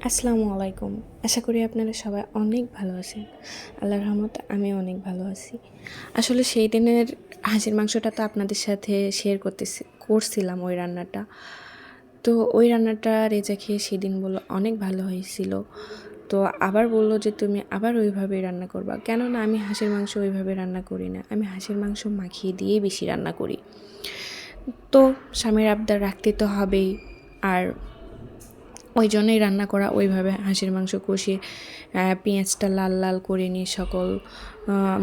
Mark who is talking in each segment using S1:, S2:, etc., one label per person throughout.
S1: আসসালামু আলাইকুম। আশা করি আপনারা সবাই অনেক ভালো আছেন। আল্লাহর রহমতে আমিও অনেক ভালো আছি। আসলে সেই দিনের হাঁসের মাংসটা তো আপনাদের সাথে শেয়ার করছিলাম ওই রান্নাটা। তো ওই রান্নাটা রেজা খেয়ে সেদিন বলল অনেক ভালো হয়েছিল। তো আবার বলল যে তুমি আবার ওইভাবেই রান্না করবা। কেননা আমি হাঁসের মাংস ওইভাবে রান্না করি না। আমি হাঁসের মাংস মাখিয়ে দিয়েই বেশি রান্না করি। তো স্বামীর আবদার রাখতে তো হবেই। আর ওই জন্যই রান্না করা ওইভাবে হাঁসের মাংস কষিয়ে পেঁয়াজটা লাল লাল করে নিয়ে সকল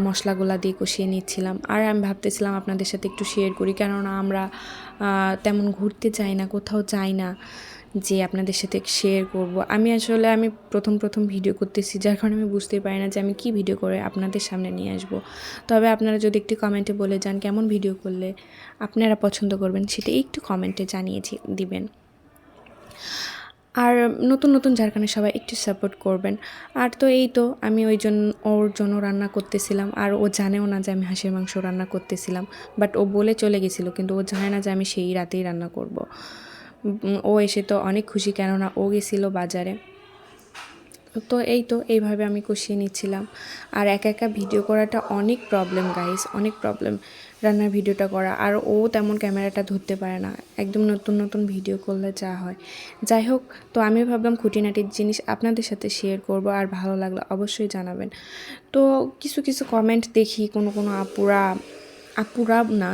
S1: মশলাগুলা দিয়ে কষিয়ে নিচ্ছিলাম। আর আমি ভাবতেছিলাম আপনাদের সাথে একটু শেয়ার করি, কেননা আমরা তেমন ঘুরতে যাই না, কোথাও যাই না যে আপনাদের সাথে শেয়ার করব। আমি প্রথম ভিডিও করতেছি, যার কারণে আমি বুঝতেই পারি না যে আমি কি ভিডিও করে আপনাদের সামনে নিয়ে আসব। তবে আপনারা যদি একটু কমেন্টে বলে যান কেমন ভিডিও করলে আপনারা পছন্দ করবেন, সেটা একটু কমেন্টে দিবেন। আর নতুন যার কারণে সবাই একটু সাপোর্ট করবেন। আর তো এই তো আমি ওর জন্য রান্না করতেছিলাম, আর ও জানেও না যে আমি হাঁসের মাংস রান্না করতেছিলাম। বাট ও বলে চলে গেছিলো, কিন্তু ও জানে না যে আমি সেই রাতেই রান্না করব। ও এসে তো অনেক খুশি, কেননা ও গেছিলো বাজারে। তো এইভাবে আমি কষিয়ে নিচ্ছিলাম। আর একা ভিডিও করাটা অনেক প্রবলেম গাইস, অনেক প্রবলেম রান্নার ভিডিওটা করা। আর ও তেমন ক্যামেরাটা ধরতে পারে না, একদম নতুন ভিডিও করলে যা হয়। যাই হোক, তো আমি ভাবলাম খুঁটিনাটির জিনিস আপনাদের সাথে শেয়ার করব, আর ভালো লাগলে অবশ্যই জানাবেন। তো কিছু কমেন্ট দেখি, কোনো আপুরা না,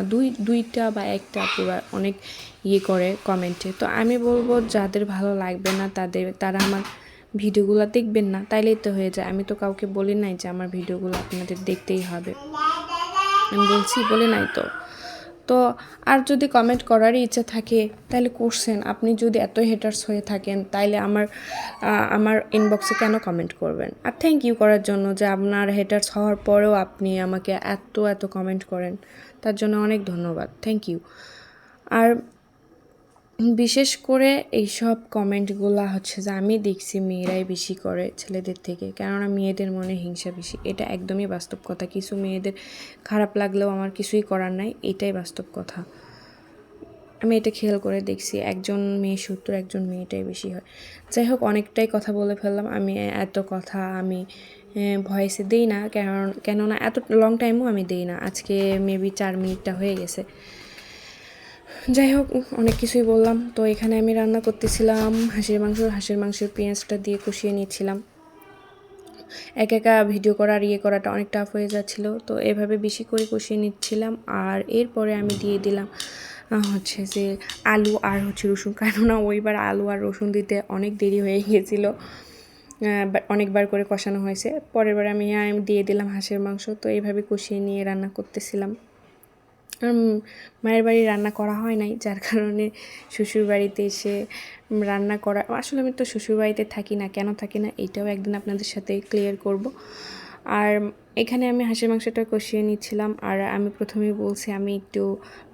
S1: দুইটা বা একটা আপুরা অনেক করে কমেন্টে। তো আমি বলবো যাদের ভালো লাগবে না তারা আমার ভিডিওগুলো দেখবেন না, তাইলেই তো হয়ে যায়। আমি তো কাউকে বলি নাই যে আমার ভিডিওগুলো আপনাদের দেখতেই হবে, আমি বলি নাই তো আর যদি কমেন্ট করারই ইচ্ছা থাকে তাহলে করছেন। আপনি যদি এত হেটার্স হয়ে থাকেন তাইলে আমার ইনবক্সে কেন কমেন্ট করবেন? আর থ্যাংক ইউ করার জন্য, যে আপনার হেটার্স হওয়ার পরেও আপনি আমাকে এত কমেন্ট করেন, তার জন্য অনেক ধন্যবাদ, থ্যাংক ইউ। আর বিশেষ করে এইসব কমেন্টগুলো হচ্ছে যে আমি দেখছি মেয়েরাই বেশি করে ছেলেদের থেকে, কেননা মেয়েদের মনে হিংসা বেশি। এটা একদমই বাস্তব কথা। কিছু মেয়েদের খারাপ লাগলেও আমার কিছুই করার নাই, এটাই বাস্তব কথা। আমি এটা খেয়াল করে দেখছি, একজন মেয়ে 70, একজন মেয়েটাই বেশি হয়। যাই হোক, অনেকটাই কথা বলে ফেললাম। আমি এত কথা আমি ভয়েসে দিই না, কেননা এত লং টাইমও আমি দিই না। আজকে মেবি 4 মিনিটটা হয়ে গেছে। যাই হোক, অনেক কিছুই বললাম। তো এখানে আমি রান্না করতেছিলাম হাঁসের মাংসের পেঁয়াজটা দিয়ে কষিয়ে নিচ্ছিলাম। একা ভিডিও করাটা অনেক টাফ হয়ে যাচ্ছিলো। তো এভাবে বেশি করে কষিয়ে নিচ্ছিলাম। আর এরপরে আমি দিয়ে দিলাম হচ্ছে যে আলু আর রসুন, কেননা ওইবার আলু আর রসুন দিতে অনেক দেরি হয়ে গিয়েছিলো, অনেকবার করে কষানো হয়েছে। পরের বার আমি দিয়ে দিলাম হাঁসের মাংস। তো এইভাবে কষিয়ে নিয়ে রান্না করতেছিলাম। মায়ের বাড়ি রান্না করা হয় নাই, যার কারণে শ্বশুরবাড়িতে এসে রান্না করা। আসলে আমি তো শ্বশুরবাড়িতে থাকি না, কেন থাকি না এটাও একদিন আপনাদের সাথে ক্লিয়ার করব। আর এখানে আমি হাঁসের মাংসটা কষিয়ে নিচ্ছিলাম। আর আমি প্রথমেই বলছি আমি একটু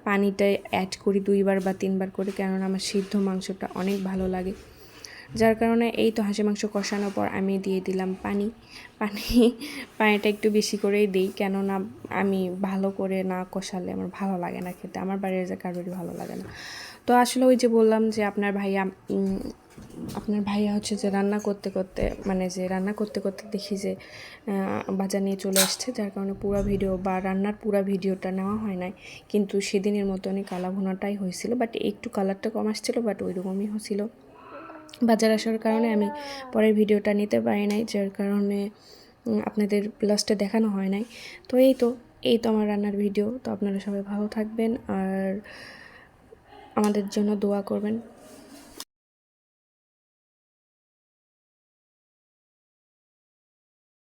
S1: পানিটা অ্যাড করি 2বার বা 3বার করে, কেননা আমার সিদ্ধ মাংসটা অনেক ভালো লাগে। যার কারণে এই তো হাঁসের মাংস কষানোর পর আমি দিয়ে দিলাম পানিটা একটু বেশি করেই দিই, কেননা আমি ভালো করে না কষালে আমার ভালো লাগে না খেতে, আমার বাড়ির যে কারোরই ভালো লাগে না। তো আসলে ওই যে বললাম যে আপনার ভাইয়া হচ্ছে যে রান্না করতে করতে দেখি যে বাজার নিয়ে চলে আসছে, যার কারণে রান্নার পুরো ভিডিওটা নেওয়া হয় নাই। কিন্তু সেদিনের মতনই কালা ভুনাটাই হয়েছিল, বাট একটু কালারটা কম আসছিলো, বাট ওইরকমই হয়েছিল। বাজার আসার কারণে আমি পরের ভিডিওটা নিতে পারি নাই, যার কারণে আপনাদের লাস্টে দেখানো হয় নাই। তো এই তো আমার রান্নার ভিডিও। তো আপনারা সবাই ভালো থাকবেন আর আমাদের জন্য দোয়া করবেন।